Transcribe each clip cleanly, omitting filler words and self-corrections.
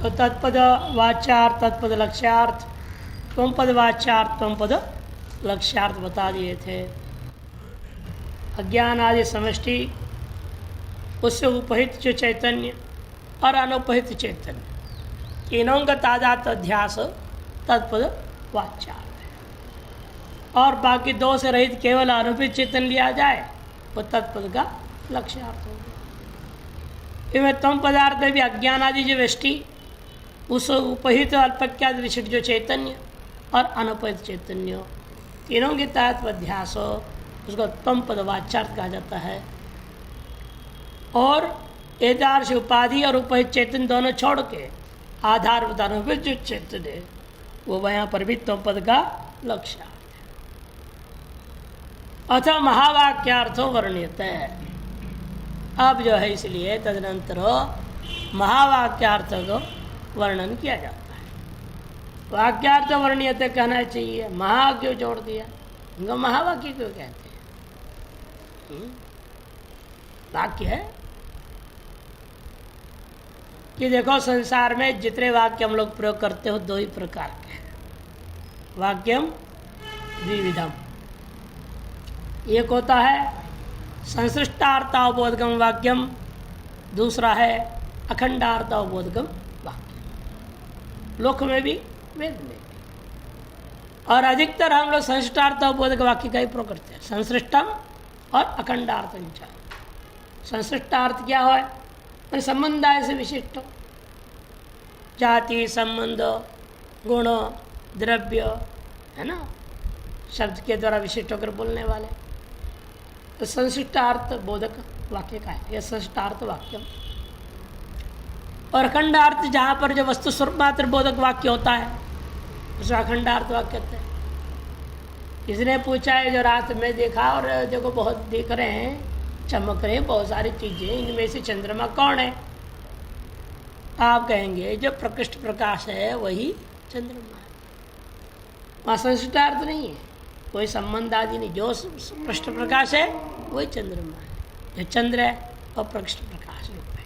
तो तत्पद वाच्यार्थ तत्पद लक्ष्यार्थ, त्वम पद वाच्यार्थ त्वम पद लक्ष्यार्थ बता दिए थे। अज्ञान आदि समष्टि, उससे उपहित जो चैतन्य और अनुपहित चैतन्य, तीनों का तादात अध्यास तत्पद वाच्यार्थ है। और बाकी दो से रहित केवल अनुपहित चैतन्य लिया जाए वो तत्पद का लक्ष्यार्थ होगा। इनमें तम पदार्थ में भी अज्ञान आदि जो व्यष्टि, उस उपहित अल्पज्ञात विशिष्ट जो चैतन्य और अनुपहित चैतन्य, तीनों के तहत अध्यास, उसको तम पद वाच्यार्थ कहा जाता है। और एदार्श उपाधि और उपहित चैतन्य दोनों छोड़ के आधार अनुपहित जो चैतन्य है वो वहाँ पर भी तम पद का लक्ष्यार्थ है। अथ महावाक्यार्थो वर्ण्यते, अब जो है इसलिए तदनंतर महावाक्यार्थ को वर्णन किया जाता है। वाक्यार्थ वर्ण्यते कहना चाहिए, महा क्यों जोड़ दिया, उनको महावाक्य क्यों कहते हैं? वाक्य है कि देखो संसार में जितने वाक्य हम लोग प्रयोग करते हो दो ही प्रकार के हैं। वाक्यम द्विविधम, एक होता है संसृष्टार्थावबोधकम वाक्यम, दूसरा है अखंडार्थावबोधकम वाक्यम। लोक में भी वेद में भी। और अधिकतर हम लोग संसृष्टार्थावबोधक वाक्य का ही प्रयोग करते हैं, संसृष्टम और अखंडार्थंच। संसृष्टार्थ क्या हो, संबंधाय से विशिष्ट, जाति संबंध गुण द्रव्य है ना, शब्द के द्वारा विशिष्ट होकर बोलने वाले, तो संशिष्टार्थ बोधक वाक्य का है यह संशिष्टार्थ वाक्य। और अखंडार्थ जहाँ पर जो वस्तु स्वरूप मात्र बोधक वाक्य होता है उसे अखंडार्थ वाक्य कहते हैं। इसने पूछा है जो रात में देखा और देखो बहुत देख रहे हैं, चमक रहे हैं बहुत सारी चीजें, इनमें से चंद्रमा कौन है? आप कहेंगे जो प्रकृष्ट प्रकाश है वही चंद्रमा है। वहाँ संशिष्टार्थ नहीं है, कोई संबंध आदि नहीं, जो पृष्ठ प्रकाश है वही चंद्रमा है, जो चंद्र है वह प्रकृष्ट प्रकाश रूप है।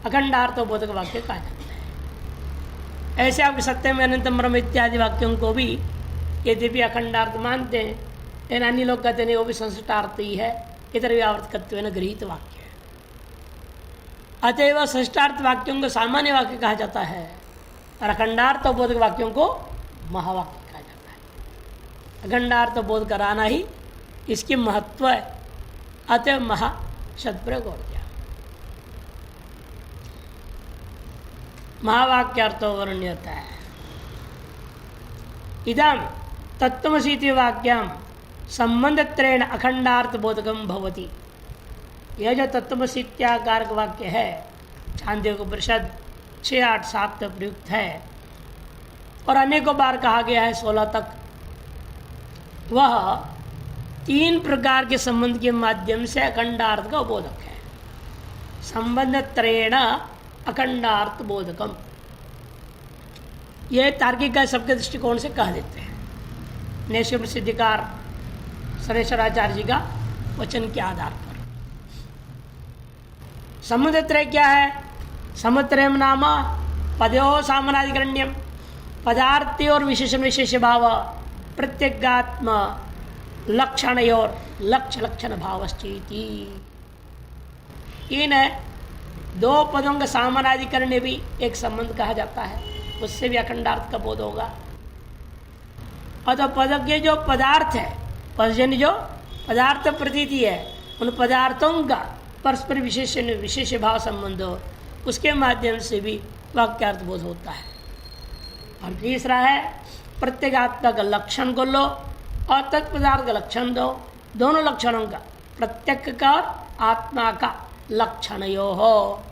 अखंडार्थ बोधक वाक्य कहा जाता है। ऐसे आपके सत्यम अनंतम ब्रह्म इत्यादि वाक्यों को भी यद्यपि अखंडार्थ मानते हैं, लेकिन अन्य लोग कहते नहीं वो भी संशिष्टार्थ ही है, इतर व्यावर्तकत्वेन गृहीत वाक्य है। अतएव संशिष्टार्थ वाक्यों को सामान्य वाक्य कहा जाता है और अखंडार्थ बोधक वाक्यों को महावाक्य कहा जाता है। अखंडार्थ बोध कराना ही इसकी महत्व है, अतएव महा शब्द प्रयोग हो गया। महावाक्यार्थ वर्ण्यता है। इदम तत्त्वमसीति वाक्यम संबंधत्रेण अखंडार्थ बोधकम भवति। यह जो तत्त्वमसीत्याकारक वाक्य है छांदोग्य उपनिषद 6, 8, 7 तक प्रयुक्त है और अनेकों बार कहा गया है 16 तक। वह 3 प्रकार के संबंध के माध्यम से अखंडार्थ का बोधक है। संबंधत्रेण अखंडार्थ बोधकम, यह तार्किक का सबके दृष्टिकोण से कह देते हैं। नैष्कर्म्य सिद्धिकार शनेश्वराचार्य जी का वचन के आधार पर। समुद्रत्रय क्या है? समुद्रम नाम पदो सामनाधिकरण्यम, पदार्थ और विशेषण विशेष भाव प्रत्यगात्म लक्षण और लक्ष्य लक्षण भावश्चेति। इन 2 पदों का सामनाधिकरण भी एक संबंध कहा जाता है, उससे भी अखंडार्थ का बोध होगा। और तो पद के जो पदार्थ है, पदजन्य जो पदार्थ प्रतीति है, उन पदार्थों का परस्पर विशेषण विशेष भाव संबंध हो, उसके माध्यम से भी वाक्यार्थ बोध होता है। और तीसरा है प्रत्यगात्मा का लक्षण को लो और तत्पदार्थ का लक्षण दो। दोनों लक्षणों का, प्रत्यक का और आत्मा का लक्षण यो हो।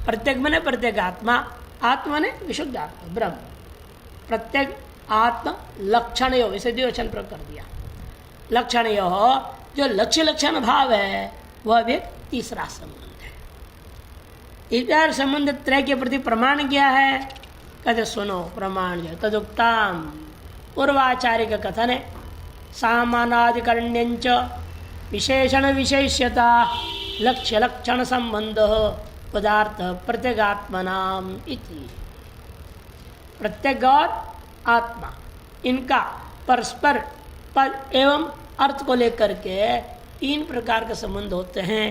प्रत्यक मने प्रत्येगात्मा, आत्मा ने विशुद्ध आत्मा ब्रह्म, प्रत्येक आत्मा लक्षण यो, इसे द्विवचन प्रयोग कर दिया। लक्षण यो हो, जो लक्ष्य लक्षण भाव है वह भी एक तीसरा संबंध है। इधर संबंध त्रय के प्रति प्रमाण क्या है? कहते सुनो प्रमाण जो तदुक्ताम पूर्वाचार्य का कथन है। सामानाधिकरण्यंच विशेषण विशेष्यता लक्ष्य लक्षण संबंध पदार्थ प्रत्यगात्मनाम इति। प्रत्यग और आत्मा इनका परस्पर पद एवं अर्थ को लेकर के तीन प्रकार के संबंध होते हैं।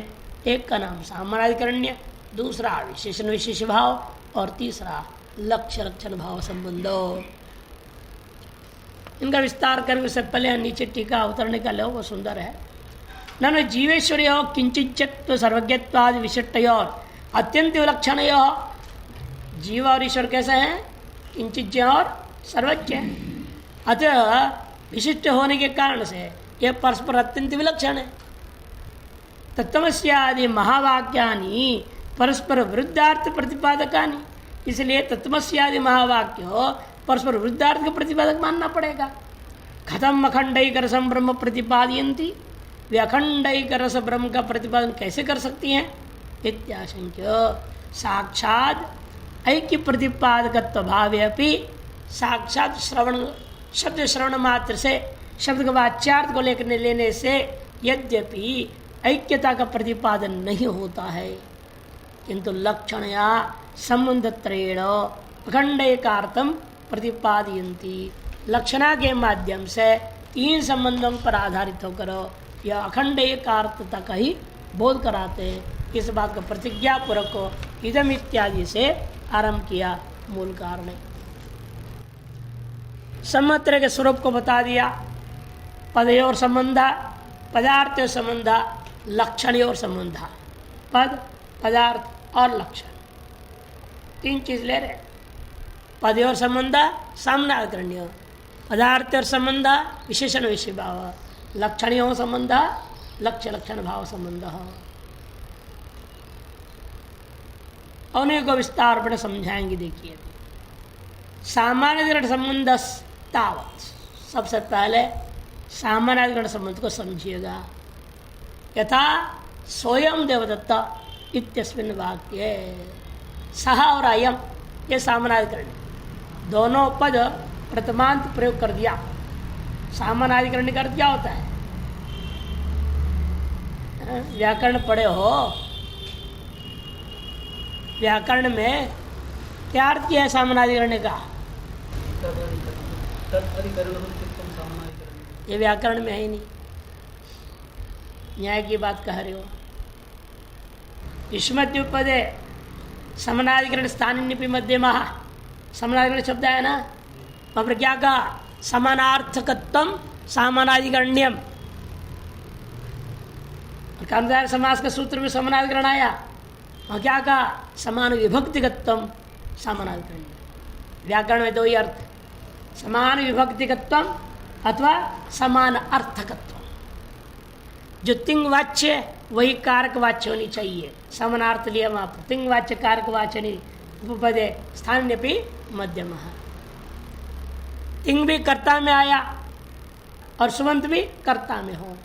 एक का नाम सामानाधिकरण्य, दूसरा विशेषण विशेष भाव और तीसरा लक्ष्य लक्षण भाव संबंधो। इनका विस्तार करने से पहले नीचे टीका उतरने का लो, वो सुंदर है। ननु जीवेश्वर्यो किंचिच्चत्व सर्वज्ञत्वादि विशिष्टयोर अत्यंत विलक्षणयो। जीव और ईश्वर कैसे हैं? किंचिज्ञ और सर्वज्ञ। अतः विशिष्ट होने के कारण से यह परस्पर अत्यंत विलक्षण है। तत्त्वस्यादि महावाक्यानि परस्पर विरुद्धार्थ प्रतिपादकानि, इसलिए तत्त्वस्यादि महावाक्यों परस्पर विरुद्धार्थ का प्रतिपादक मानना पड़ेगा। कथम अखंडैक रसम ब्रह्म प्रतिपादयन्ति, वे अखंडैक रस ब्रह्म का प्रतिपादन कैसे कर सकती हैं? इत्याशंक्य साक्षात ऐक्य प्रतिपादकत्व भावे अपि, साक्षात श्रवण शब्द श्रवण मात्र से शब्द का वाच्यार्थ को लेने से यद्यपि ऐक्यता का प्रतिपादन नहीं होता है, किंतु लक्षण या संबंधत्रेण अखंडैकार्थम प्रतिपादयन्ति। लक्षणा के माध्यम से तीन संबंधों पर आधारित होकर यह अखंड एकार्थता का ही बोध कराते हैं। इस बात को प्रतिज्ञा पूर्वक इदम इत्यादि से आरंभ किया मूल कारण। सम्मत्र के स्वरूप को बता दिया। पदयोर संबंध, पदार्थ संबंध, लक्षणयोर संबंध। पद, पदार्थ और लक्षण तीन चीज ले रहे। पदयोर संबंध सामनाधिकरण्य, पदार्थ और संबंध विशेषण विषय भाव, लक्षणयों संबंध लक्ष्य लक्षण भाव संबंध। अनेकों विस्तार पर समझाएंगे। देखिए सामान्य संबंध तावत, सबसे पहले सामान्य संबंध को समझिएगा। यथा स्वयं देवदत्त इत्यस्मिन् वाक्ये सह और अयम, ये सामानाधिकरण दोनों पद प्रथमांत प्रयोग कर दिया। सामानाधिकरण का अर्थ क्या होता है? व्याकरण पढ़े हो? व्याकरण में क्या अर्थ किया है सामानाधिकरण का? ये व्याकरण में है ही नहीं, न्याय की बात कह रहे हो। युष्मत्युपदे समानाधिकरण स्थानिन्यपि मध्यमः, समानाधिकरण शब्द है ना, वहां पर क्या कहा? समानार्थकत्वम सामानाधिकरण्यम। कर्मधारय समास के सूत्र में समानाधिकरण आया, वहां क्या कहा? समान विभक्तिगत्वम सामानाधिकरण्यम। व्याकरण में दो ही अर्थ, समान विभक्तिगत्वम अथवा समान अर्थकत्व। जो तिंग वाच्य वही कारक वाच्य होनी चाहिए। समानार्थ लिया वहां पर तिंग वाच्य कारक वाच्य नहीं। उपपदे स्थान्यपि मध्यम। तिंग भी कर्ता में आया और सुबंत भी कर्ता में हो।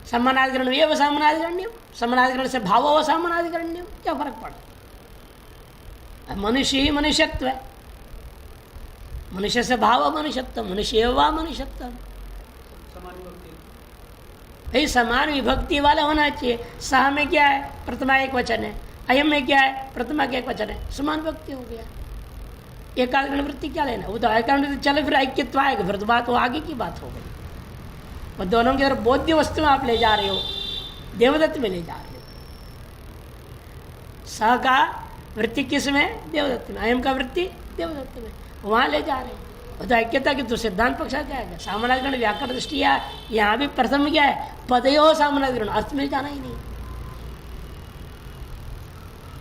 समानाधिकरण भी व सामानाधिकरण्यम, समानाधिकरण से भाव व सामानाधिकरण्यम, क्या फर्क पड़ा? मनुष्य ही मनुष्यत्व है, मनुष्य से भाव मनुष्यत्व, मनुष्य व मनुष्यत्व। भाई समान विभक्ति वाला होना चाहिए। सह में क्या है? प्रथमा एक वचन है। अयम में क्या है? प्रथमा का एक वचन है। समान विभक्ति हो गया। एकाधिकरण वृत्ति क्या लेना? वो तो एकाधिकरण चले फिर ऐक्यत्व आएगा, फिर तो बात वो आगे की बात हो गई। और दोनों की तरफ बोध्य वस्तु में आप ले जा रहे हो, देवदत्त में ले जा रहे हो। सह का वृत्ति किस में? देवदत्त में। अयम का वृत्ति देवदत्त में, वहां ले जा रहे हैं। तो ऐक्यता की तो सिद्धांत पक्ष क्या है? सामानाधिकरण व्याकरण दृष्टि यहाँ भी प्रथम क्या है? पदयो सामानाधिकरण, अर्थ में जाना ही नहीं।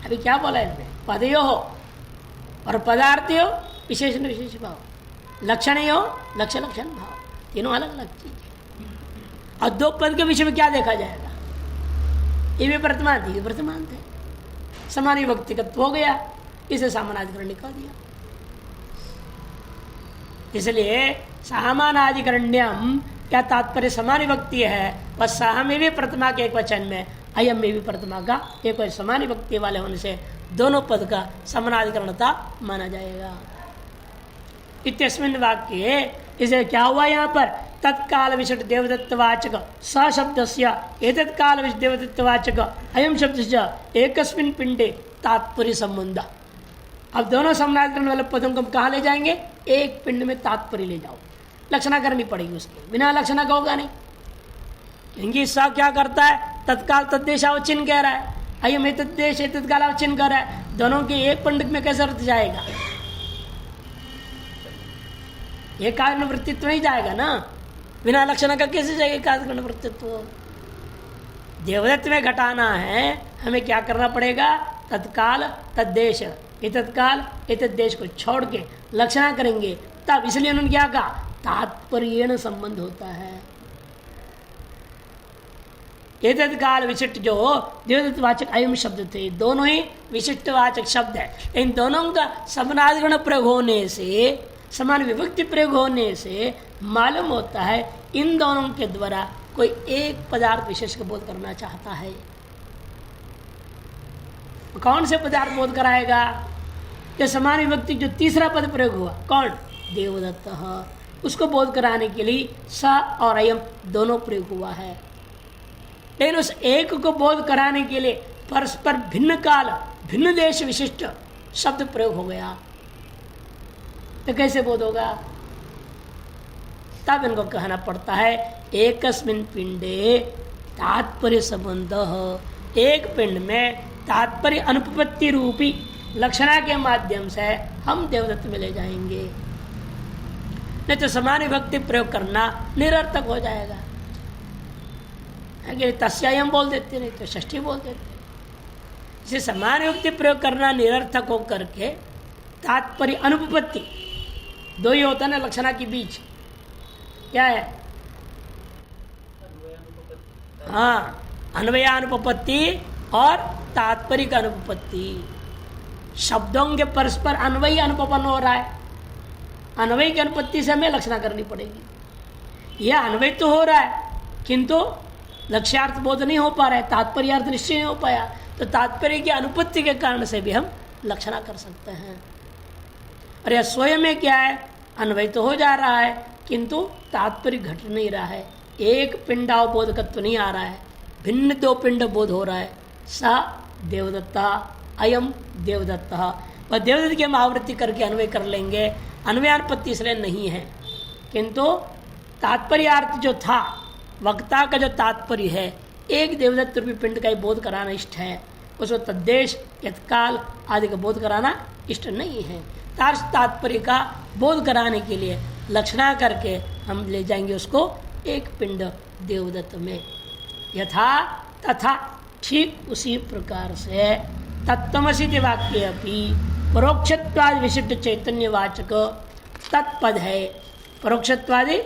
अभी क्या बोला है इसमें? पदयो हो और पदार्थ हो विशेषण विशेष भाव, लक्षण हो लक्ष्य लक्षण भाव, तीनों अलग अलग चीज है। और दो पद के विषय में क्या देखा जाएगा? ये भी वर्तमान थी, वर्तमान थे, समान विभक्तिगत हो गया, इसे सामानाधिकरण निकाल दिया। इसलिए सामानाधिकरण्यम क्या तात्पर्य? समान विभक्ति है, वह सह में भी प्रथमा के एक वचन में, अयम में भी प्रथमा का एक वचन, समान विभक्ति वाले होने से दोनों पद का समानाधिकरणता माना जाएगा। इत्यस्मिन् वाक्ये इसे क्या हुआ? यहाँ पर तत्काल विशिष्ट देवदत्तवाचक स शब्दस्य एतत्काल विशिष्ट देवदत्तवाचक अयम शब्दस्य एकस्मिन् पिंडे तात्पर्य संबंध। अब दोनों समानाधिकरण वाले पदों को कहाँ ले जाएंगे? एक पिंड में तात्पर्य ले जाओ। लक्षणा करनी पड़ेगी उसकी, बिना लक्षणा का होगा नहीं। क्योंकि सा क्या करता है? तत्काल तद्देशावचिन्ह कह रहा है, अयम एतद्देश एतत्कालावचिन्ह कर रहा है। दोनों के एक पिंड में कैसे अर्थ जाएगा? एक कारण वृत्तित्व नहीं जाएगा ना, बिना लक्षण का कैसे जाएगा कारण वृत्तित्व? देवदत्त में घटाना है, हमें क्या करना पड़ेगा? तत्काल तद्देश ये तत्काल ये तद्देश को छोड़ के लक्षणा करेंगे तब। इसलिए उन्होंने क्या कहा? तात्पर्येण संबंध होता है। ये तत्काल विशिष्ट जो देवदत्तवाचक अयम शब्द थे, दोनों ही विशिष्टवाचक शब्द है। इन दोनों का समानाधिकरण प्रयोग होने से, समान विभक्ति प्रयोग होने से मालूम होता है इन दोनों के द्वारा कोई एक पदार्थ विशेष का बोध करना चाहता है। कौन से पदार्थ बोध कराएगा? जो समान विभक्ति जो तीसरा पद प्रयोग हुआ, कौन? देवदत्त। उसको बोध कराने के लिए स और अयम दोनों प्रयोग हुआ है। लेकिन उस एक को बोध कराने के लिए परस्पर भिन्न काल भिन्न देश विशिष्ट शब्द प्रयोग हो गया, तो कैसे बोध होगा? तब इनको कहना पड़ता है एकस्मिन् पिंडे तात्पर्य संबंध। एक पिंड में तात्पर्य अनुपपत्ति रूपी लक्षणा के माध्यम से हम देवदत्त में ले जाएंगे, नहीं तो समान विभक्ति प्रयोग करना निरर्थक हो जाएगा। तस्यायम बोल देते, नहीं तो षष्ठी बोल देते। इसे समान विभक्ति प्रयोग करना निरर्थक हो करके तात्पर्य अनुपपत्ति, दो ही होता है ना लक्षणा के बीच, क्या है? हाँ, अन्वयानुपपत्ति और तात्पर्य अनुपपत्ति। शब्दों के परस्पर अन्वयी अनुपपन्न हो रहा है, अन्वय की अनुपत्ति से हमें लक्षणा करनी पड़ेगी। यह अन्वय तो हो रहा है किंतु लक्ष्यार्थ बोध नहीं हो पा रहा है, तात्पर्य अर्थ निश्चय नहीं हो पाया, तो तात्पर्य की अनुपत्ति के कारण से भी हम लक्षणा कर सकते हैं। और यह स्वयं में क्या है? अन्वय तो हो जा रहा है किंतु तात्पर्य घट नहीं रहा है, एक पिंडावबोधकत्व नहीं आ रहा है, भिन्न दो पिंड बोध हो रहा है। सा देवदत्ता अयम देवदत्ता। वह देवदत्त की हम आवृत्ति करके अन्वय कर लेंगे, अन्वयानुपत्ति इसलिए नहीं है, किंतु तात्पर्यार्थ जो था, वक्ता का जो तात्पर्य है, एक देवदत्त रूपी पिंड का ही बोध कराना इष्ट है, उसको तद्देश यत्काल आदि का बोध कराना इष्ट नहीं है। तात्पर्य का बोध कराने के लिए लक्षणा करके हम ले जाएंगे उसको एक पिंड देवदत्त में। यथा तथा, ठीक उसी प्रकार से तत्त्वमसि वाक्य अपनी परोक्षत्वादि विशिष्ट चैतन्यवाचक तत्पद है। परोक्षत्वादि,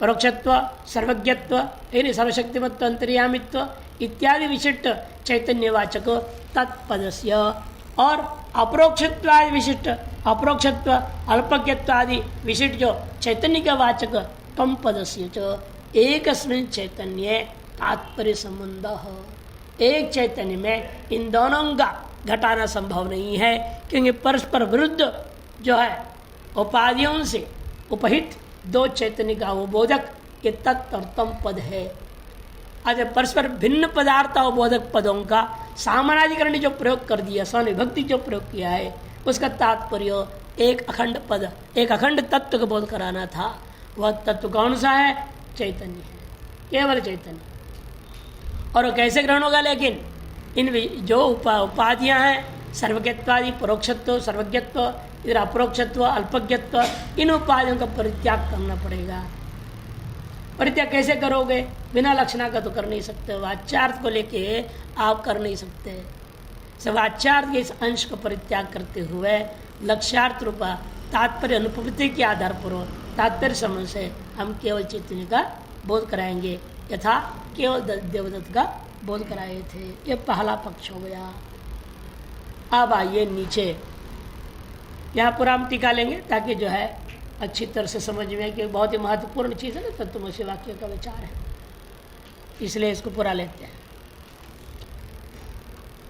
परोक्षत्व, सर्वज्ञत्व, सर्वशक्तिमत्व, अंतर्यामित्व इत्यादि विशिष्ट चैतन्यवाचक तत्पदस्य, और अपरोक्षत्वादि विशिष्ट, अपरोक्षत्व अल्पज्ञत्वादि विशिष्ट जो चैतन्य का वाचक तम पदस्य च एकस्मिन् चैतन्य तात्पर्य संबंध। एक चैतन्य में इन दोनों का घटाना संभव नहीं है, क्योंकि परस्पर विरुद्ध जो है उपाधियों से उपहित दो चैतन्य का वो बोधक ये तत् और तम पद है। आज परस्पर भिन्न पदार्थ बोधक पदों का सामानाधिकरण जो प्रयोग कर दिया, स्वनिभक्ति जो प्रयोग किया है, उसका तात्पर्य एक अखंड पद, एक अखंड तत्व का बोध कराना था। वह तत्व कौन सा है? चैतन्य है, केवल चैतन्य। और वो कैसे ग्रहण होगा? लेकिन इन जो उपाधियां हैं, सर्वज्ञत्वादि, परोक्षत्व, सर्वज्ञत्व, इधर अपरोक्षत्व, अल्पज्ञत्व, इन उपाधियों का परित्याग करना पड़ेगा। परित्याग कैसे करोगे? बिना लक्षणा का तो कर नहीं सकते, वाच्यार्थ को लेके आप कर नहीं सकते। सब वाच्यार्थ के इस अंश को परित्याग करते हुए लक्ष्यार्थ रूपा तात्पर्य अनुपपत्ति के आधार पर तात्पर्य समझ से हम केवल चैतन्य का बोध कराएंगे, यथा केवल देवदत्त का बोध कराए थे। ये पहला पक्ष हो गया। अब आइए नीचे, यहाँ पूरा हम टीका लेंगे ताकि जो है अच्छी तरह से समझ में कि बहुत ही महत्वपूर्ण चीज़ है ना, तत्वमसि वाक्य का विचार है, इसलिए इसको पूरा लेते हैं।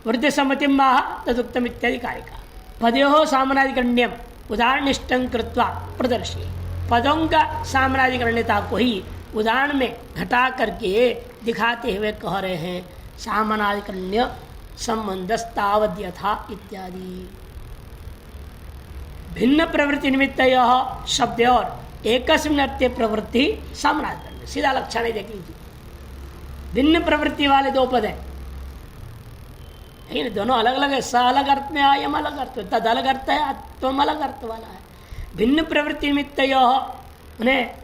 वृद्धि सम्मति माह तदुक्तम इत्यादि कारिका पदयो सामनाधिकरण्यम उदाहरणनिष्ठं कृत्वा प्रदर्शी। पदों का सामनाधिकरणता को ही उदाहरण में घटा करके दिखाते हुए कह रहे हैं सामनाधिकरण्य संबंधस्तावद यथा इत्यादि। भिन्न प्रवृत्ति निमित्त यह शब्द और एकस्मिन् अर्थे प्रवृत्ति सामनाधिकरण्य, सीधा लक्षण ही देख लीजिए। भिन्न प्रवृत्ति वाले दो पद हैं, दोनों अलग अलग है। स अलग अर्थ में आयम अलग अर्थ, तद अलग अर्थ है, तुम अलग अर्थ वाला है। भिन्न प्रवृत्ति निमित्त उन्हें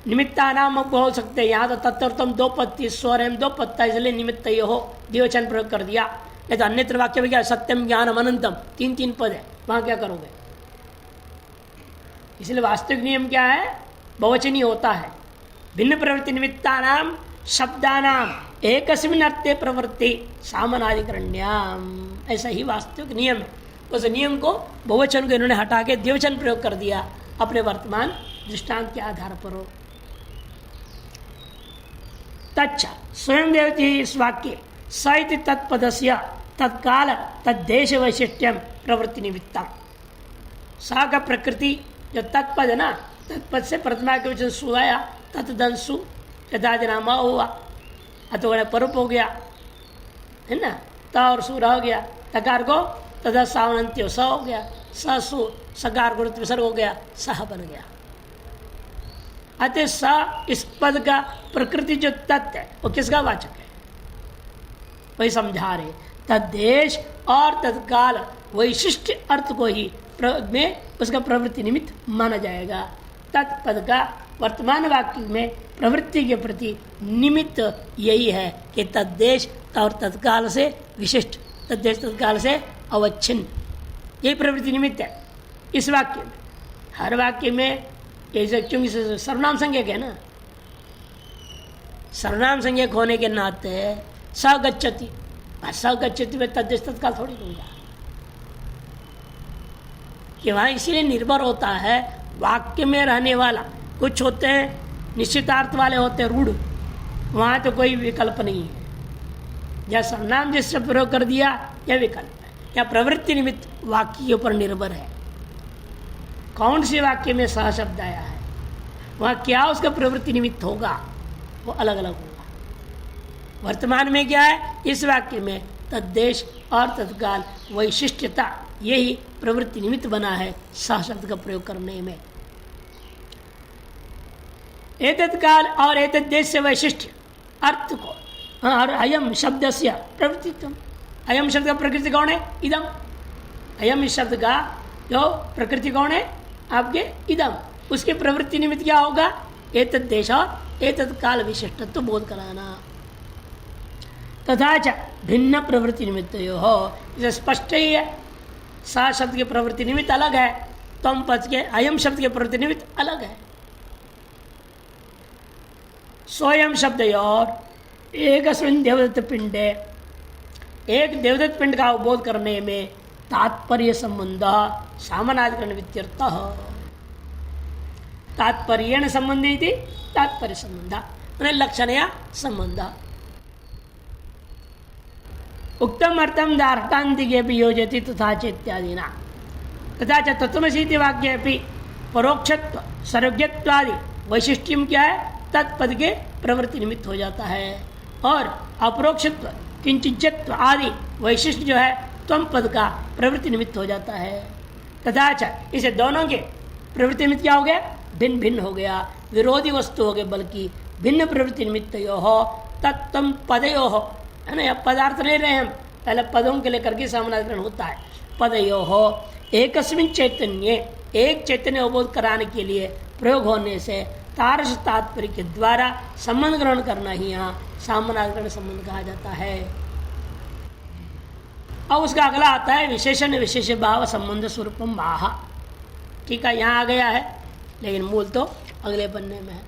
निमित्ता नाम बोल सकते हैं। यहाँ तो तत्वम दो पद थी, स्वर एवं दो पद था, इसलिए निमित्त हो द्विवचन प्रयोग कर दिया। नहीं तो अन्यत्र वाक्य में क्या सत्यम ज्ञानम अनंतम, तीन तीन पद है, वहां क्या करोगे? इसलिए वास्तविक नियम क्या है? बहुवचनी होता है। भिन्न प्रवृत्ति निमित्ता नाम शब्दानाम एकस्मिन् अर्थे प्रवृत्ति सामनाधिकरण्याम, ऐसा ही वास्तविक नियम है। उस नियम को बहुवचन को इन्होंने हटा के द्विवचन प्रयोग कर दिया अपने वर्तमान दृष्टांत के आधार पर हो। तच्च स्वयं देवती इस वाक्य सहित तत्पदस्य तत्काल तद्देश वैशिष्ट्यम प्रवृत्ति निमित्ता। सा का प्रकृति जो तत्पद है ना, तत्पद से प्रतिमा के वचन सुआया, तत्दंसु यदादिनामा हुआ, अथवा परुप हो गया है ना, त और सु रह गया, तकार को तदा सावनंत्यो स हो गया, स सु सकार गुण विसर्ग हो गया, सह बन गया। अतः स इस पद का प्रकृति जो तत्व है वो किसका वाचक है? वही समझा रहे। तद्देश और तत्काल वैशिष्ट अर्थ को ही में उसका प्रवृत्ति निमित्त माना जाएगा। तत्पद का वर्तमान वाक्य में प्रवृत्ति के प्रति निमित्त यही है कि तद्देश और तत्काल से विशिष्ट, तद्देश तत्काल से अवच्छिन्न, यही प्रवृत्ति निमित्त है इस वाक्य में। हर वाक्य में जैसे क्योंकि सर्वनाम संज्ञक है ना, सर्वनाम संज्ञक होने के नाते स गच्छति, स गच्छति में तद्देश तत्काल थोड़ी दूंगा कि वहां इसीलिए निर्भर होता है वाक्य में रहने वाला। कुछ होते हैं निश्चितार्थ वाले होते हैं रूढ़, वहां तो कोई विकल्प नहीं है। या सर्वनाम जिससे प्रयोग कर दिया यह विकल्प है, या प्रवृत्ति निमित्त वाक्य के ऊपर निर्भर है। कौन से वाक्य में सह शब्द आया है, वहां क्या उसका प्रवृत्ति निमित्त होगा, वो अलग अलग होगा। वर्तमान में क्या है, इस वाक्य में तद्देश और तत्काल वैशिष्ट्यता यही प्रवृत्ति निमित्त बना है सह शब्द का प्रयोग करने में। एतत्काल और एतद्देश से वैशिष्ट्य अर्थ को और अयम शब्द से प्रवृत्तित्व। अयम शब्द का प्रकृति कौन है? इदम। अयम इस शब्द का जो प्रकृति कौन है? आपके इदम। उसके प्रवृत्ति निमित्त क्या होगा? एतद्देश और एतत्काल विशिष्टत्व तो बोध कराना। तथा च भिन्न प्रवृत्ति निमित्त हो, इसे स्पष्ट ही है। सा शब्द के प्रवृत्ति निमित्त अलग है, तम पद के अयम शब्द के प्रवृत्ति निमित्त अलग है। स्वयं शब्द और एक देवदत्त पिंडे, एक देवदत्त पिंड का बोध करने में तात्पर्य संबंध सामनाधिकरण वित्यर्थ। तात्पर्येण संबंधी थी, तात्पर्य संबंध मैंने लक्षणया संबंध। उक्तम अर्थम दार्टान्तिके भी योजति तथा च इत्यादिना। तथा च तत्त्वमसीति वाक्ये भी परोक्षत्व सर्वज्ञत्वादि वैशिष्ट्यम क्या है? तत्पद के प्रवृत्ति निमित्त हो जाता है। और अपरोक्षत्व किंचिज्जत्व आदि वैशिष्ट जो है त्वम पद का प्रवृत्ति निमित्त हो जाता है। तथा च इसे दोनों के प्रवृत्ति निमित्त क्या हो गया? भिन्न भिन्न हो गया, विरोधी वस्तु हो गए, बल्कि भिन्न प्रवृत्ति निमित्त यो हो तत्तम पदयो हो, है ना। पदार्थ ले रहे हैं हम, पहले पदों के लेकर के सामनाधिकरण होता है। पदयो हो एकस्मिन् चैतन्य, एक चैतन्य अवबोध कराने के लिए प्रयोग होने से तारस तात्पर्य के द्वारा संबंध ग्रहण करना ही यहाँ सामनाधिकरण संबंध कहा जाता है। अब उसका अगला आता है विशेषण विशेष भाव संबंध स्वरूपम माह। ठीक है, यहाँ आ गया है, लेकिन मूल तो अगले पन्ने में है।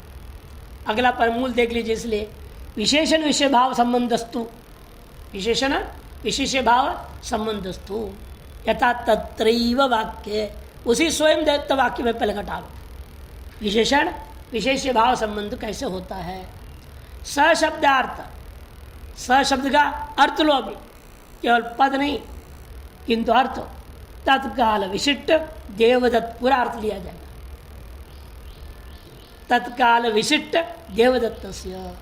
अगला पर मूल देख लीजिए। इसलिए विशेषण विषय भाव संबंधस्तु, विशेषण विशेष भाव संबंधस्तु यथा तत्रैव वाक्य, उसी स्वयं दत्त वाक्य में पहले घटा लो। विशेषण विशेष भाव संबंध कैसे होता है? सशब्दार्थ, सशब्द का अर्थ लो, अभी केवल पद नहीं किंतु अर्थ तत्काल विशिष्ट देवदत्त पूरा अर्थ लिया जाएगा। तत्काल विशिष्ट देवदत्तस्य।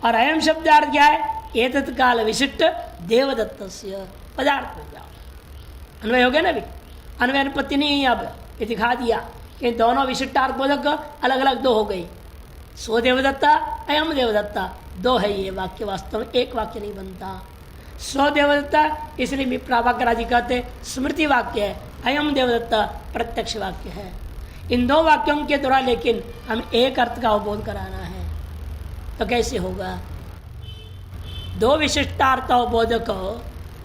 और अयम शब्दार्थ क्या है? ये तत्काल विशिष्ट देवदत्तस्य पदार्थ में जाओ। अन्वय हो गया ना? अभी अन्वय अनुपत्ति नहीं है। अब ये दिखा दिया कि दोनों विशिष्टार्थ बोधक अलग अलग दो हो गई। सो देवदत्ता अयम देवदत्ता दो है। ये वाक्य वास्तव में एक वाक्य नहीं बनता। सो देवदत्ता इसलिए विप्रावाक्य कहते स्मृति वाक्य है, अयम देवदत्ता प्रत्यक्ष वाक्य है। इन दो वाक्यों के द्वारा लेकिन हम एक अर्थ का अवबोध कराना है, तो कैसे होगा? दो विशिष्टार्थ अवबोधक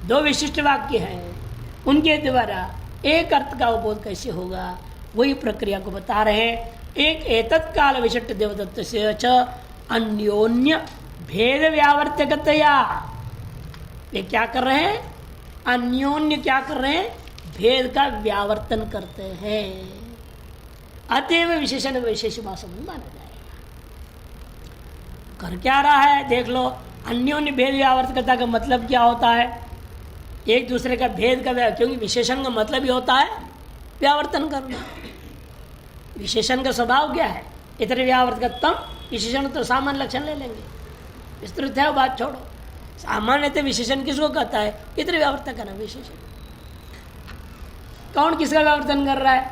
दो विशिष्ट वाक्य हैं, उनके द्वारा एक अर्थ का अवबोध कैसे होगा? वही प्रक्रिया को बता रहे हैं। एक एतत्काल विशिष्ट देवदत्त से च अन्योन्य भेद व्यावर्त्यकतया। ये क्या कर रहे हैं? अन्योन्य क्या कर रहे हैं? भेद का व्यावर्तन करते हैं। अतएव विशेषण विशेष संबंध माना जाएगा। कर क्या रहा है? देख लो, अन्योन्य भेद व्यावर्तकता का मतलब क्या होता है? एक दूसरे का भेद का, क्योंकि विशेषण का मतलब ही होता है व्यावर्तन करना। विशेषण का स्वभाव क्या है? इतर व्यावर्तकत्म, विशेषण तो सामान्य लक्षण ले लेंगे, विस्तृत है वो बात छोड़ो। सामान्य विशेषण किसको कहता है? इतर व्यावर्तक है ना विशेषण। कौन किसका व्यावर्तन कर रहा है?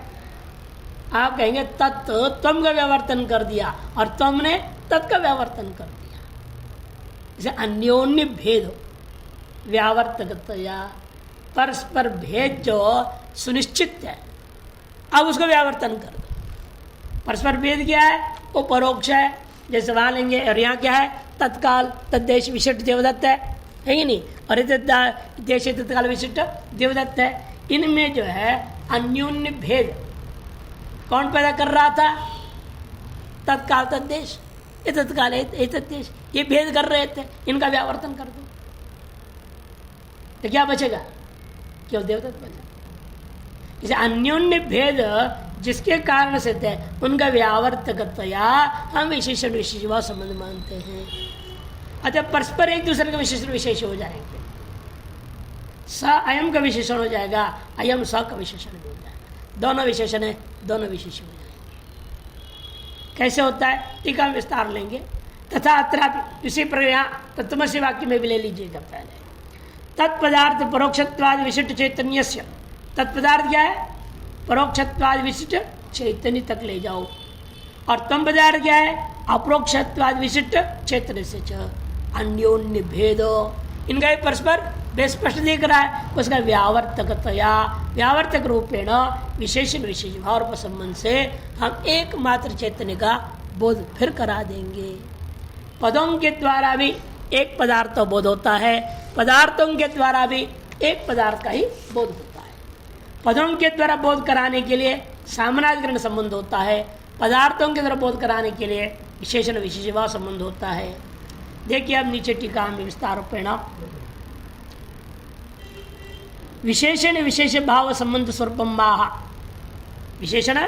आप कहेंगे तत्व त्वम का व्यावर्तन कर दिया और तुमने तत् का व्यावर्तन कर दिया। इसे अन्योन्य भेद व्यावर्तकतया, परस्पर भेद जो सुनिश्चित है, अब उसको व्यावर्तन कर दो। परस्पर भेद क्या है? वो परोक्ष है, जैसे वहां लेंगे। और यहाँ क्या है? तत्काल तद्देश विशिष्ट देवदत्त है कि नहीं? और देश तत्काल विशिष्ट देवदत्त है। इनमें जो है अन्योन्य भेद कौन पैदा कर रहा था? तत्काल तद्देश, ये तत्काल ये तद्देश, ये भेद कर रहे थे। इनका व्यावर्तन कर दो तो क्या बचेगा? केवल देवदत्त बचा। इसे अन्योन्य भेद जिसके कारण से थे उनका व्यावर्तकतया हम विशेषण विशेष संबंध मानते हैं। अतः परस्पर एक दूसरे का विशेषण विशेष हो जाएंगे। स अयम का विशेषण हो जाएगा, अयम स का विशेषण हो जाएगा। दोनों विशेषण है, दोनों विशेष हो जाएंगे। कैसे होता है? टीका में विस्तार लेंगे। तथा अत्रापि इसी प्रकार तत्वमसि वाक्य में भी ले लीजिएगा। पहले तत्पदार्थ परोक्षत्वाद विशिष्ट चैतन्यस्य, तत्पदार्थ क्या है? परोक्षत्वाद विशिष्ट चैतन्य तक ले जाओ। और तम पदार्थ क्या है? अपरोक्षत्वाद विशिष्ट चैतन्य से अन्योन्य भेदो। इनका एक परस्पर बेस्पष्ट दिख रहा है, उसका व्यावर्तकतया व्यावर्तक रूपेण विशेषण विशेष भाव संबंध से हम एकमात्र चैतन्य का बोध फिर करा देंगे। पदों के द्वारा भी एक पदार्थ बोध होता है, पदार्थों के द्वारा भी एक पदार्थ का ही बोध होता है। पदों के द्वारा बोध कराने के लिए सामनाधिकरण संबंध होता है, पदार्थों के द्वारा बोध कराने के लिए विशेषण विशेष भाव संबंध होता है। देखिए अब नीचे टीका में विस्तार रूपेण विशेषण विशेष भाव संबंध स्वरूपम माह, विशेषण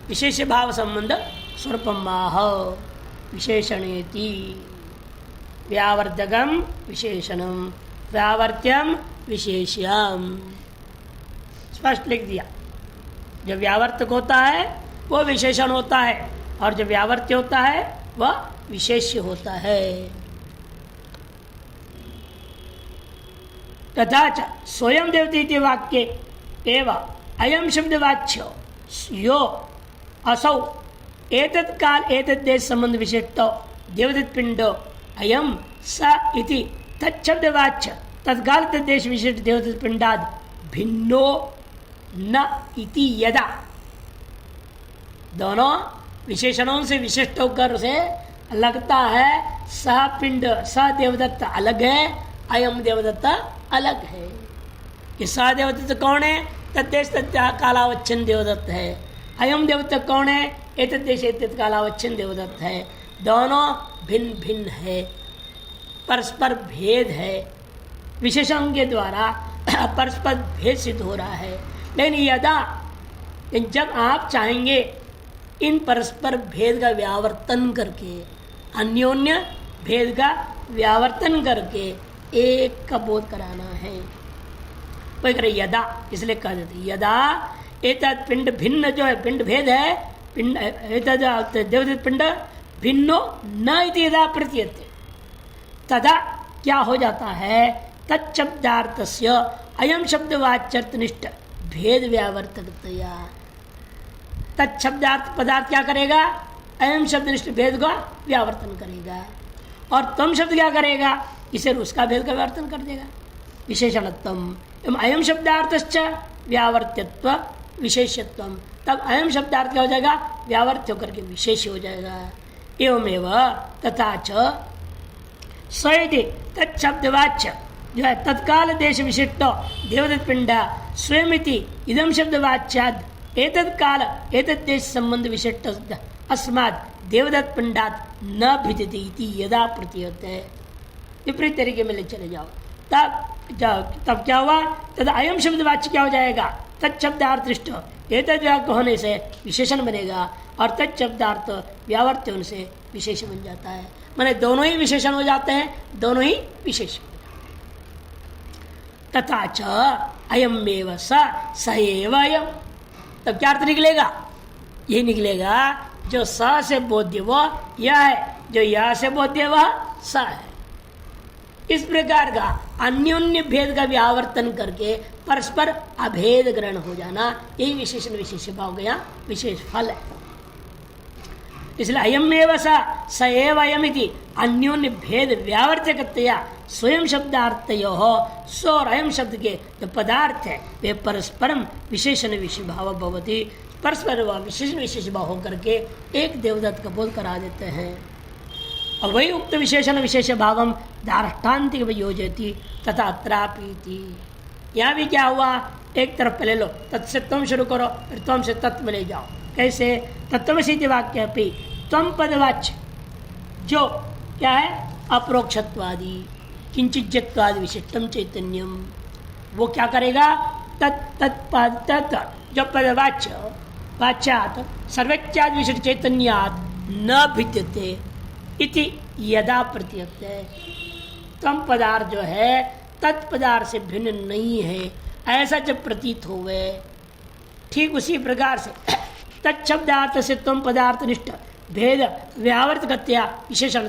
विशेष भाव संबंध स्वरूपम माह विशेषणेति व्यावर्तकम विशेषणम व्यावर्त्यम विशेष्यम। स्पष्ट लिख दिया। जब व्यावर्तक होता है वो विशेषण होता है, और जब व्यावर्त्य होता है वह विशेष्य होता है। तथा च स्वयं देवती वाक्य एवं अयम शब्द वाच्य यो असौ एतत् काल एतत् देश संबंध विशिष्ट देवदत्त पिंड अयम स इति तच्छब्द वाच्य तत्काल तद्देश विशिष्ट देवदत्त पिंडाद भिन्नो न इति यदा। दोनों विशेषणों से विशिष्ट होकर से लगता है स पिंड स देवदत्त अलग है, अयम देवदत्त अलग है। ये स देवदत्त कौन है? तद्देश कालावच्छिन्न देवदत्त है। अयम देवदत्त कौन है? एतद्देश कालावच्छिन्न देवदत्त है। दोनों भिन्न भिन्न है, परस्पर भेद है। विशेषण के द्वारा परस्पर भेद सिद्ध हो रहा है। लेकिन यदा जब आप चाहेंगे इन परस्पर भेद का व्यावर्तन करके, अन्योन्य भेद का व्यावर्तन करके एक का बोध कराना है, वही करे यदा, इसलिए कह देते यदा एतत् पिंड भिन्न जो है, पिंड भेद है, पिंड देवदत्त पिंड भिन्नो न इति यदा प्रतीयते तदा क्या हो जाता है, तत्शब्दार्थस्य अयम शब्दवाच्यर्थनिष्ठ भेद व्यावर्तकतया। तत्शब्दार्थ पदार्थ क्या करेगा, अयम शब्दनिष्ठ भेद का व्यावर्तन करेगा, और तम शब्द क्या करेगा, इसे उसका भेद का व्यावर्तन कर देगा। विशेषणत्वम एवं अयम शब्दार्थश्च व्यावर्त्यत्व विशेषत्वम, तब अयम शब्दार्थ क्या हो जाएगा, व्यावर्त्य होकर के विशेष हो जाएगा। एवमेव तथा च स्वयं तत्शब्दवाच्य जो है तत्काल देश विशिष्ट देवदत्त पिंड स्वयमिति इदम शब्दवाच्याद एतत् काल एतत् देश संबंध विशिष्ट अस्मात् देवदत्त पिंडात न भिद्यते इति यदा प्रतीयते। विपरीत तरीके में ले चले जाओ, तब क्या हुआ, तद अयम शब्दवाच्य क्या हो जाएगा, तत्शब्दार्थ एतद वाक्य होने से विशेषण बनेगा, और तत्शब्दार्थ व्यावर्त्य होने से विशेष बन जाता है। माने दोनों ही विशेषण हो जाते हैं, दोनों ही विशेष हो जाते हैं। तथा च अयमेव स एव अयम, तब क्या अर्थ निकलेगा, यही निकलेगा जो स से बोध्य वह यह है, जो यह से बोध्य वह स है। इस प्रकार का अन्योन्य भेद का व्यावर्तन करके परस्पर अभेद ग्रहण हो जाना, यही विशेषण विशेष भाव गया विशेष फल है। इसलिए अयमेव स एव अयमिति अन्योन्य भेद व्यावर्तकतया स्वयं शब्दार्थयो स्व और अयम शब्द के जो पदार्थ है वे परस्परम विशेषण विशेष भाव भवति, परस्पर व विशेषण विशेष भाव होकर के एक देवदत्त का बोध करा देते हैं। और वही उक्त विशेषण विशेष भावम दार्ष्टान्तिक योजती तथा अत्रापीति। यहाँ भी क्या हुआ, एक तरफ पहले लो तत्से तुम शुरू करो, फिर तुम से तत्व में ले जाओ। कैसे, तत्वमसीति वाक्य पे त्वम पदवाच्य जो क्या है, अपरोक्षत्वादि किंचिज्जत्वादि विशिष्टम चैतन्यम, वो क्या करेगा, तत् जो पदवाच्य वाच्यात सर्वज्ञाद विशिष्ट चैतन्यात न भिद्यते इति यदा प्रतीयते। तम पदार्थ जो है तत्पदार्थ से भिन्न नहीं है, ऐसा जब प्रतीत होवे, ठीक उसी प्रकार से तत्शब्दार्थ से तुम पदार्थ निष्ठ भेद व्यावर्तकतया विशेषण,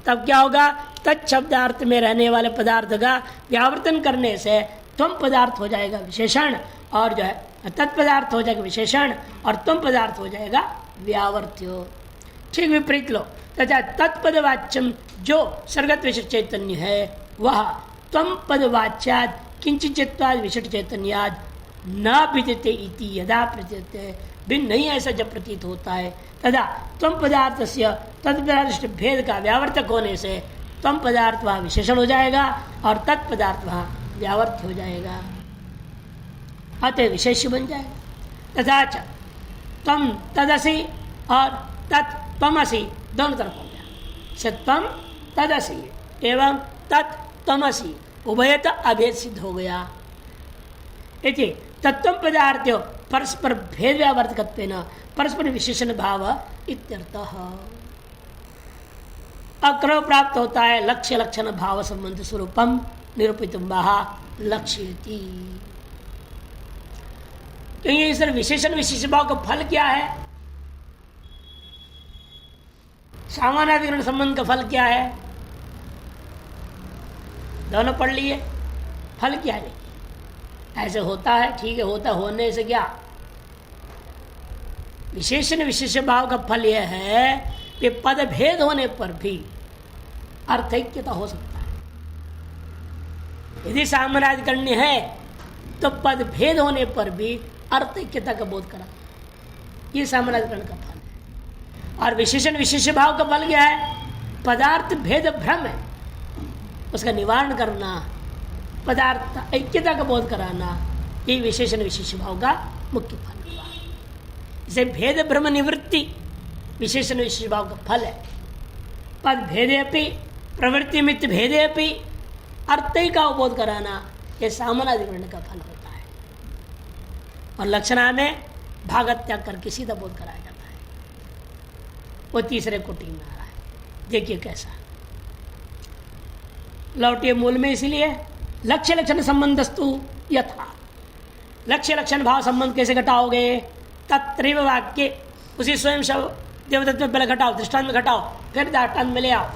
तब क्या होगा, तत्शब्दार्थ में रहने वाले पदार्थ का व्यावर्तन करने से तुम पदार्थ हो जाएगा विशेषण, और जो है तत्पदार्थ हो जाएगा विशेषण, और तुम पदार्थ हो जाएगा व्यावर्त्य। ठीक विपरीत लो, तथा तत्पदवाच्यम जो सर्गत विशिष्ट चैतन्य है वह त्वम पदवाच्याद किंचिज्जत्वाद विशिष्ट चैतन्याद न भिद्यते इति यदा प्रतीयते, भिन्न नहीं ऐसा जब प्रतीत होता है, तथा त्वम पदार्थ से तत्पदार्थ भेद का व्यावर्तक होने से त्वम पदार्थ वह विशेषण हो जाएगा और तत्पदार्थ वह व्यावर्त हो जाएगा, अतः विशेष बन जाएगा। तथा च त्वम तदसि और तत् त्वमसि दोनों तरफ हो गया, सत्वम तदसि एवं तत् त्वमसि उभयत अभेद सिद्ध हो गया। इति तत्व पदार्थ परस्पर भेद व्यावर्तकत्वेन परस्पर विशेषण भाव इत्यर्थः। अक्रम प्राप्त होता है लक्ष्य लक्षण भाव संबंध स्वरूपम निरूपितुम बाहा लक्ष्यति। तो ये सर विशेषण विशेष भाव का फल क्या है, सामानाधिकरण संबंध का फल क्या है, दोनों पढ़ लिए, फल क्या है, ऐसे होता है, ठीक है, होता होने से क्या, विशेषण विशेष भाव का फल यह है कि पद भेद होने पर भी अर्थैक्यता हो सकता है। यदि सामानाधिकरण्य है तो पद भेद होने पर भी अर्थैक्यता का बोध करा, ये सामानाधिकरण का फल है। और विशेषण विशेष भाव का फल क्या है, पदार्थ भेद भ्रम है, उसका निवारण करना, पदार्थ ऐक्यता का बोध कराना, ये विशेषण विशेष भाव का मुख्य फल हुआ। इसे भेद भ्रम निवृत्ति विशेषण विशेष भाव का फल है। पद भेदे अपि प्रवृत्ति मित्त भेदे अपि अर्थय का बोध कराना, यह सामानाधिकरण का फल होता है। और लक्षणा में भागत त्याग करके सीधा बोध कराया जाता है, वो तीसरे कोटि में आ रहा है। देखिए कैसा लौटिए मूल में, इसलिए लक्ष्य लक्षण संबंधस्तु यथा, लक्ष्य लक्षण भाव संबंध कैसे घटाओगे, तत्रैव वाक्य उसी स्वयं शब्द देवदत्त में पहले घटाओ, दृष्टांत में घटाओ, फिर दृष्टांत में ले आओ।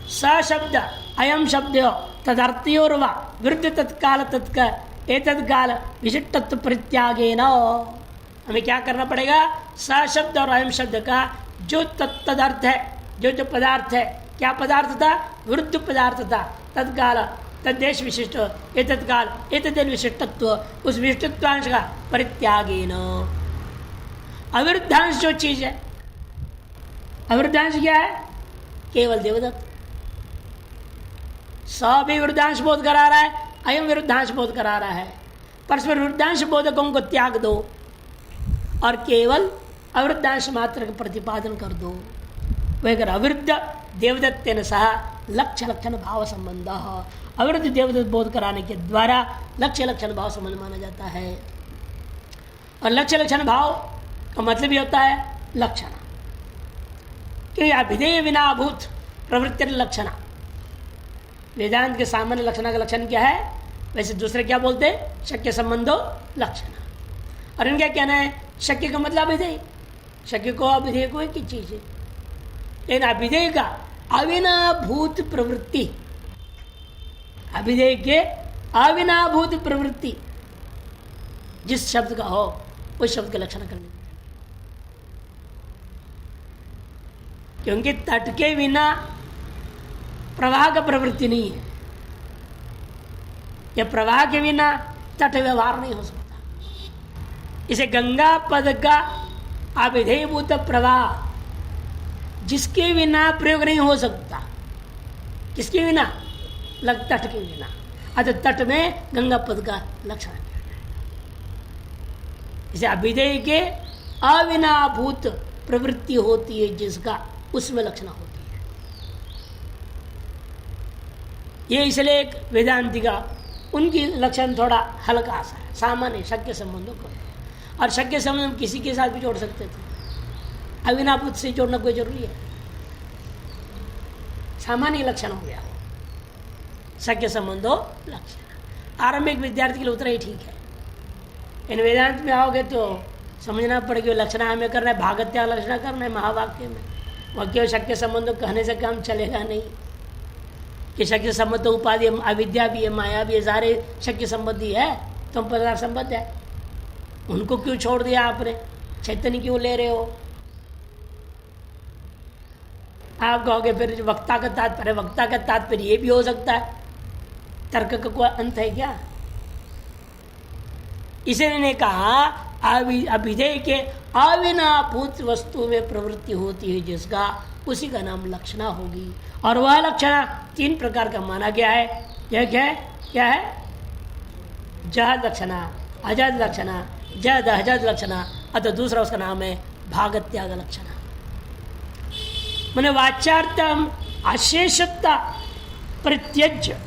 स शब्द अयम शब्द तदर्थयोर वा विरुद्ध तत्काल तत्क एतत्काल विशिष्टत्व परित्यागेन। हमें क्या करना पड़ेगा? स शब्द और अयम शब्द का जो तदर्थ है, जो पदार्थ है, क्या पदार्थ था? विरुद्ध पदार्थ था। तत्काल तद्देश विशिष्ट एतत्काल एतद्देश विशिष्टत्व, उस विशिष्टत्वांश का परित्यागेन। अविरुद्धांश जो चीज है, अविरुद्धांश क्या है? केवल देवदत्त। स भी विरुद्धांश बोध करा रहा है, अयम विरुद्धांश बोध करा रहा है। परस्पर विरुद्धांश बोधकों को त्याग दो और केवल अविरुद्धांश मात्र का प्रतिपादन कर दो। वह अगर अविरुद्ध देवदत्तेन सह लक्ष्य लक्षण भाव संबंध, अविरुद्ध देवदत्त बोध कराने के द्वारा लक्ष्य लक्षण भाव संबंध माना जाता है। और लक्ष्य लक्षण भाव का मतलब ये होता है लक्षण, कि अभिधेय विनाभूत प्रवृत्ति लक्षण। वेदांत के सामान्य लक्षण का लक्षण क्या है? वैसे दूसरे क्या बोलते हैं? शक्य संबंधो लक्षण। और इनका कहना है शक्य का मतलब अभिधेय, शक्य को अभिधेय को एक ही चीज है। लेकिन अभिधेय का अविनाभूत प्रवृत्ति, अभिधेय के अविनाभूत प्रवृत्ति जिस शब्द का हो उस शब्द का लक्षण करने, क्योंकि तट के बिना प्रवाह का प्रवृत्ति नहीं है, या प्रवाह के बिना तट व्यवहार नहीं हो सकता। इसे गंगा पद का अभिधेयभूत प्रवाह जिसके बिना प्रयोग नहीं हो सकता। किसके बिना? तट के बिना। अतः तट में गंगा पद का लक्षण किया जाए। इसे अभिधेय के अविनाभूत प्रवृत्ति होती है जिसका, उसमें लक्षण होती है। ये इसलिए एक वेदांति का उनकी लक्षण थोड़ा हल्का सा है, सामान्य शक्य संबंधों को। और शक्य संबंध हम किसी के साथ भी जोड़ सकते थे, अविनाभूत से जोड़ना कोई जरूरी है? सामान्य लक्षण हो गया शक्य संबंधो लक्षण। आरंभिक विद्यार्थी के लिए उतना ही ठीक है। इन वेदांत में आओगे तो समझना पड़ेगा लक्षण हमें करना है, भागत्या लक्षण करना है महावाक्य में। वाक्य शक्य संबंधों कहने से काम चलेगा नहीं कि शक्य संबंध तो उपाधि अविद्या भी है, माया भी है, सारे शक्य संबंधी है, तुम पदार्थ संबंध है। उनको क्यों छोड़ दिया आपने? चैतन्य क्यों ले रहे हो? आप कहोगे फिर वक्ता का तात्पर्य, वक्ता का तात्पर्य ये भी हो सकता है, तर्क का कोई अंत है क्या? इसे ने कहा अभिधेय के अविनाभूत वस्तु में प्रवृत्ति होती है जिसका, उसी का नाम लक्षणा होगी। और वह लक्षणा 3 प्रकार का माना गया है। यह क्या है? जहद लक्षणा, अजद लक्षणा, जद अजद लक्षणा। अतः दूसरा उसका नाम है भागत्याग लक्षणा। मैंने वाच्यार्थम अशेषता परित्यज्य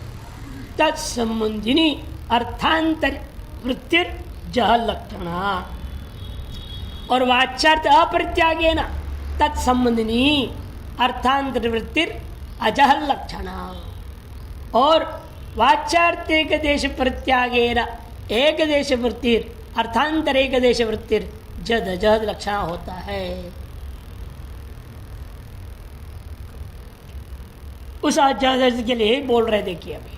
तत्संबंधिनी अर्थांतर वृत्तिर जह लक्षणा। और वाच्यार्थ अपरित्यागेन तत्संबंधिनी अर्थांतर वृत्तिर अजह लक्षणा। और वाच्यार्थ एक देश परित्यागेन एक देश वृत्तिर अर्थांतर एक देश वृत्तिर जद अजह लक्षणा होता है। उस अजह के लिए बोल रहे, देखिए अभी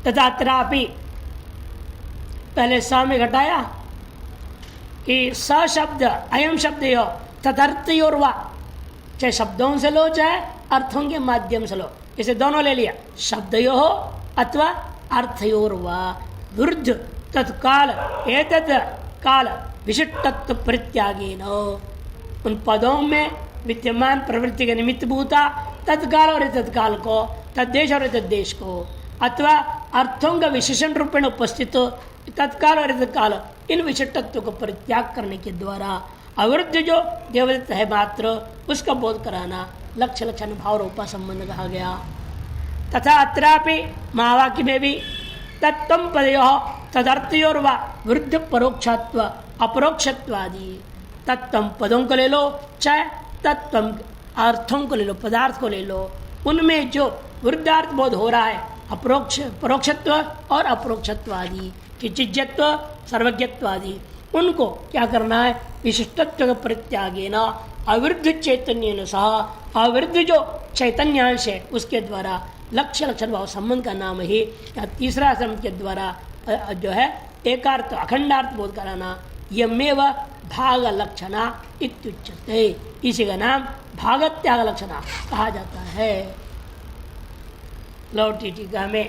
तथात्रापि पहले स में घटाया कि स शब्द अयम शब्द यो तदर्थयोर वा, चाहे शब्दों से लो चाहे अर्थों के माध्यम से लो, इसे दोनों ले लिया। शब्दयो हो अथवा अर्थयोर वा विरुद्ध तत्काल एतत् काल विशिष्टत्व परित्यागेन। उन पदों में विद्यमान प्रवृत्ति के निमित्त भूता तत्काल और तत्काल को, तद्देश और तद्देश को, अथवा अर्थों का विशेषण रूप में उपस्थित तत्काल और तत्काल, इन विशिष्टत्व को परित्याग करने के द्वारा अविरुद्ध जो देवदत्त है मात्र उसका बोध कराना लक्ष्य लक्षण भाव रूपा संबंध कहा गया। तथा अत्रापि महावाक्य में भी तत्व पदयो तदर्थयोर वा विरुद्ध परोक्षत्व अपरोक्षत्वादि। तत्व पदों को ले लो चाहे तत्व अर्थों को ले लो, पदार्थ को ले लो, उनमें जो विरुद्धार्थ बोध हो रहा है अपरोक्ष परोक्षत्व और अपरोक्षत्वादि कि चिज्यत्व सर्वज्ञत्वादि, उनको क्या करना है? विशिष्टत्व का परित्यागेन अविरुद्ध चैतन्य सह अविरुद्ध जो चैतन्यांश है उसके द्वारा लक्ष्य लक्षण भाव संबंध का नाम ही या तीसरा श्रम के द्वारा जो है एकार्थ अखंडार्थ बोध कराना यमेव भाग लक्षणा इत्युच्यते। इसी का नाम भागत्याग लक्षणा कहा जाता है। लौटी टीका में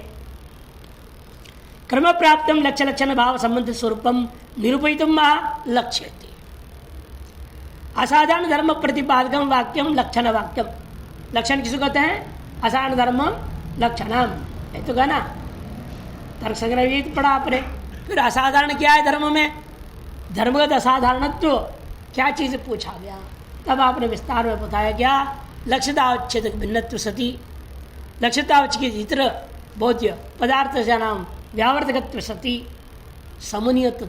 क्रम प्राप्त लक्ष्य लक्षण भाव संबंध स्वरूपम निरूपयितुम लक्ष्यते। असाधारण धर्म प्रतिपादकम वाक्यम लक्षण वाक्यम। लक्षण किसको कहते हैं? असाधारण धर्म लक्षणम। ये तो कहना तर्क संग्रह पढ़ा आपने। फिर असाधारण क्या है धर्म में? धर्मगत असाधारणत्व क्या चीज पूछा गया, तब आपने विस्तार में बताया गया लक्ष्यतावच्छेद भिन्नत्व सती लक्ष्यतावच्छेद इतर बोध्य पदार्थ से नाम व्यावर्तकत्व सती समनीयत्व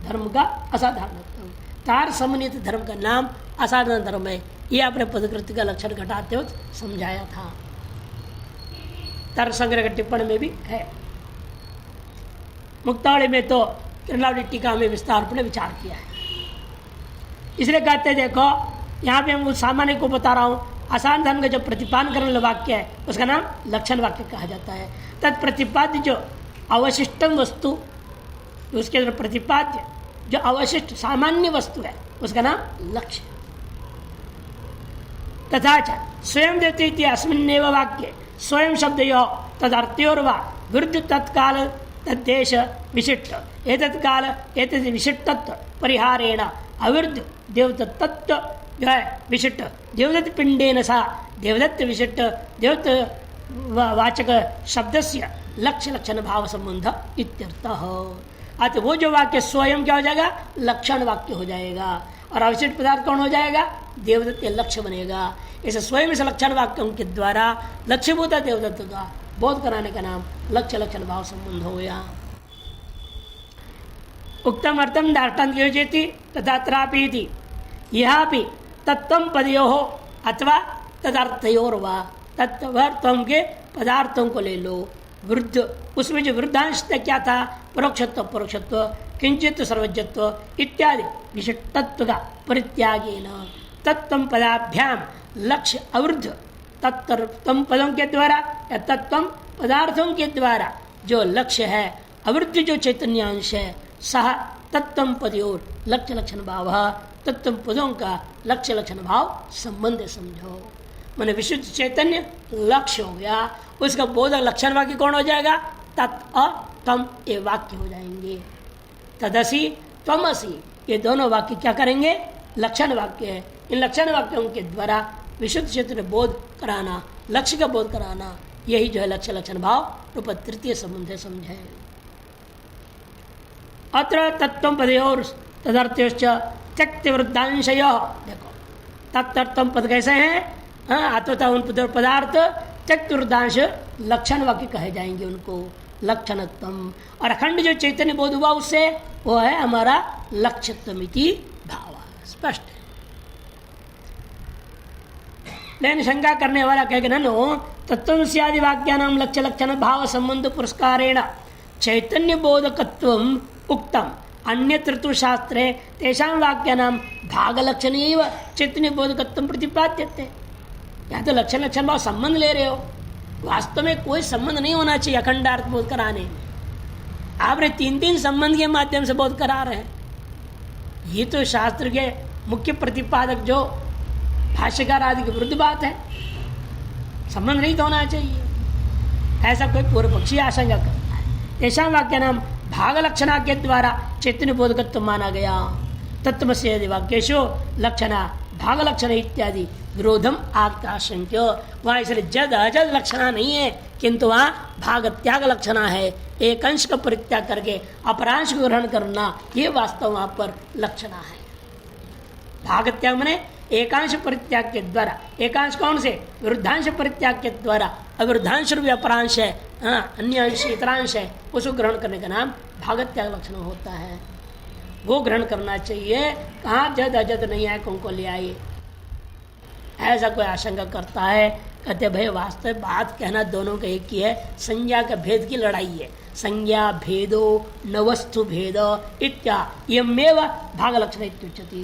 धर्म का असाधारणत्व। तार समनीयत धर्म का नाम असाधारण धर्म है। ये आपने पदकृति का लक्षण घटाते वक्त समझाया था। तर्क संग्रह टिप्पणी में भी है। मुक्तावली में तो किरणावली टीका में विस्तार पर विचार किया है। इसलिए कहते देखो यहाँ पे मैं सामान्य को बता रहा हूँ। आसान धर्म का जो प्रतिपादन करने वाला वाक्य है उसका नाम लक्षण वाक्य कहा जाता है। तत्प्रतिपाद्य जो अवशिष्टम वस्तु, उसके अंदर प्रतिपाद्य जो अवशिष्ट सामान्य वस्तु है उसका नाम लक्ष्य। तथा च स्वयं देते अस्मिन्नेव वाक्य स्वयं शब्द यो तदर्थयोर्वा विरुद्ध तत्काल तद्देश विशिष्ट एतत्काल एतद् विशिष्टत्व परिहारेण अविरुद्ध देवदत्त तत्व जो है विशिष्ट देवदत्त पिंडेन सा देवदत्त विशिष्ट देवदत्त वाचक शब्दस्य लक्ष्य लक्षण भाव संबंध इत्यर्थः। अतः वो जो वाक्य स्वयं क्या हो जाएगा? लक्षण वाक्य हो जाएगा। और अवशिष्ट पदार्थ कौन हो जाएगा? देवदत्त के लक्ष्य बनेगा। इसे स्वयं से लक्षण वाक्यों के द्वारा लक्ष्यभूत देवदत्त का बोध कराने का नाम लक्ष्य लक्षण भाव संबंध हो गया। उक्तम अर्थम दाष्टान्त योजयति तथात्रापि यह भी तत्व पदयो हो अथवा तदर्थयोर्वा तत्व के पदार्थों को ले लो। वृद्ध उसमें जो वृद्धांश क्या था? परोक्षत्व परोक्षत्व किंचित सर्वज्ञत्व इत्यादि विशिष्टत्व का परित्यागेन तत्व पदाभ्याम लक्ष्य अवृद्ध तत्व पदों के द्वारा या तत्व पदार्थों के द्वारा जो लक्ष्य है अवृद्ध जो चैतन्यांश है सह तत्व पदयोर लक्ष्य लक्षण भाव तत्व पदों का लक्ष्य लक्षण भाव संबंध समझो। मैंने विशुद्ध चैतन्य लक्ष्य हो गया, उसका बोधक लक्षण वाक्य कौन हो जाएगा? तत् तम ये वाक्य हो जाएंगे। तदसी त्वमसी ये दोनों वाक्य क्या करेंगे? लक्षण वाक्य है। इन लक्षण वाक्यों के द्वारा विशुद्ध चैतन्य बोध कराना, लक्ष्य का बोध कराना, यही जो है लक्ष्य लक्षण भाव रूप तृतीय संबंध समझे। अत्र तत्व पदयोर तदर्थ्योश्च त्यक्त वृद्धांशय। देखो तत्व पद कैसे हैं? अथवा उन पदार्थ त्यक्त वृद्धांश लक्षण वाक्य कहे जाएंगे उनको लक्षणत्व। और अखंड जो चैतन्य बोध हुआ उससे वो है हमारा लक्ष्यत्वमिति भाव। स्पष्ट है। लेकिन शंका करने वाला कहेगा ननो तत्व आदि वाक्या नाम लक्ष्य लक्षण भाव संबंध पुरस्कारेण चैतन्य बोधकत्व उक्तम अन्यत्र तु शास्त्रे तेषां वाक्या नाम भाग लक्षण चैतन्य बोधकत्व प्रतिपाद्यते। यहाँ तो लक्षण लक्षण भाव संबंध ले रहे हो, वास्तव में कोई संबंध नहीं होना चाहिए अखंडार्थ बोध कराने में। आपने तीन तीन संबंध के माध्यम से बोध करा रहे हैं। ये तो शास्त्र के मुख्य प्रतिपादक जो भाष्यकार आदि की विरुद्ध बात है। संबंध नहीं तो होना चाहिए, ऐसा कोई पूर्व पक्षी आशंका करता है। तेषां वाक्य नाम भाग लक्षणा के द्वारा चैतन्य बोधकत्व माना गया। तत्व से वाक्येषु लक्षणा भाग लक्षण इत्यादि विरोधम आकाशंक्य। वहाँ इसलिए जद अजद लक्षणा नहीं है, किंतु वहाँ भाग त्याग लक्षणा है। एक अंश का परित्याग करके अपरांश को ग्रहण करना, ये वास्तव वहाँ पर लक्षणा है। भाग त्याग माने एकांश परित्याग के द्वारा, एकांश कौन से? विरुद्धांश परित्याग के द्वारा अविरुद्धांश रूपी अपरांश है, अन्य अंश इतरांश है, उसको ग्रहण करने का नाम भागत्याग लक्षण होता है। वो ग्रहण करना चाहिए। कहाँ जद अजद नहीं आए कौन को ले आए, ऐसा कोई आशंका करता है। कहते भाई वास्तव बात कहना दोनों का एक ही है, संज्ञा का भेद की लड़ाई है। संज्ञा भेदो न वस्तु भेद इत्या यमेव भाग लक्षण इत्युच्यते।